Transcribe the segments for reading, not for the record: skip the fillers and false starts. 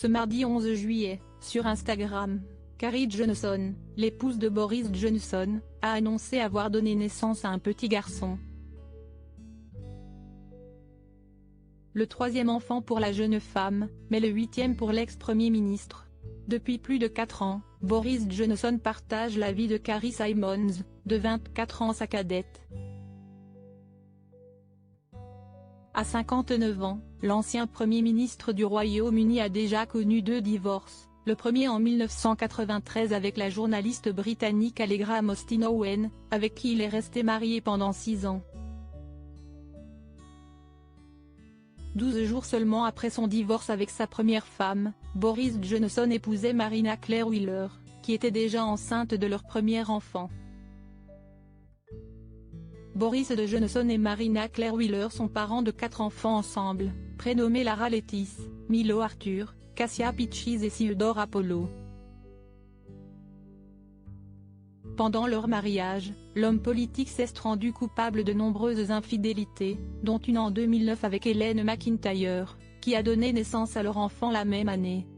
Ce mardi 11 juillet, sur Instagram, Carrie Johnson, l'épouse de Boris Johnson, a annoncé avoir donné naissance à un petit garçon. Le troisième enfant pour la jeune femme, mais le huitième pour l'ex-premier ministre. Depuis plus de 4 ans, Boris Johnson partage la vie de Carrie Simons, de 24 ans sa cadette. À 59 ans, l'ancien Premier ministre du Royaume-Uni a déjà connu 2 divorces, le premier en 1993 avec la journaliste britannique Allegra Mostyn-Owen, avec qui il est resté marié pendant 6 ans. 12 jours seulement après son divorce avec sa première femme, Boris Johnson épousait Marina Claire Wheeler, qui était déjà enceinte de leur premier enfant. Boris Johnson et Marina Claire Wheeler sont parents de 4 enfants ensemble, prénommés Lara Lettice, Milo Arthur, Cassia Peaches et Theodore Apollo. Pendant leur mariage, l'homme politique s'est rendu coupable de nombreuses infidélités, dont une en 2009 avec Hélène McIntyre, qui a donné naissance à leur enfant la même année.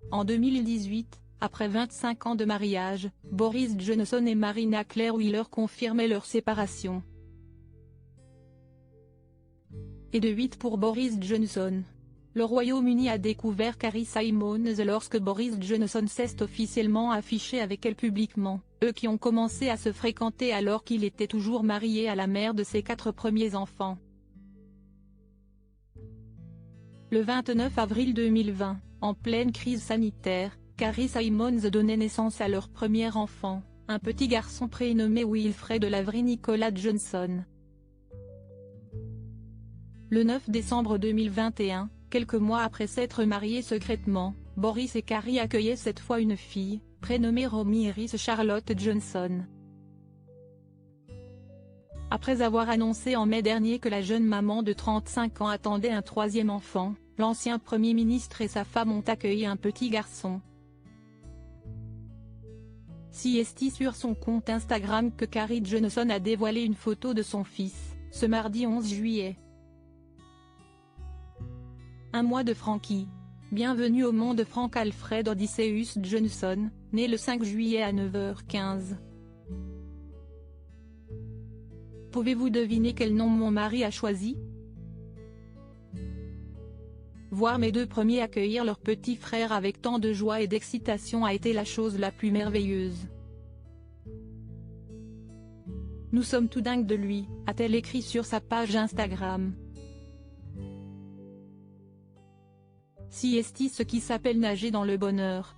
En 2018, après 25 ans de mariage, Boris Johnson et Marina Claire Wheeler confirmaient leur séparation. Et de 8 pour Boris Johnson. Le Royaume-Uni a découvert Carrie Simons lorsque Boris Johnson s'est officiellement affiché avec elle publiquement, eux qui ont commencé à se fréquenter alors qu'il était toujours marié à la mère de ses 4 premiers enfants. Le 29 avril 2020, en pleine crise sanitaire, Carrie Simons donnait naissance à leur premier enfant, un petit garçon prénommé Wilfred Lavery Nicholas Johnson. Le 9 décembre 2021, quelques mois après s'être mariés secrètement, Boris et Carrie accueillaient cette fois une fille, prénommée Romy Iris Charlotte Johnson. Après avoir annoncé en mai dernier que la jeune maman de 35 ans attendait un 3e enfant, l'ancien Premier ministre et sa femme ont accueilli un petit garçon. C'est sur son compte Instagram que Carrie Johnson a dévoilé une photo de son fils, ce mardi 11 juillet. Un mois de Frankie. Bienvenue au monde Frank Alfred Odysseus Johnson, né le 5 juillet à 9h15. Pouvez-vous deviner quel nom mon mari a choisi? Voir mes 2 premiers accueillir leur petit frère avec tant de joie et d'excitation a été la chose la plus merveilleuse. Nous sommes tout dingues de lui, a-t-elle écrit sur sa page Instagram. C'est ce qui s'appelle nager dans le bonheur.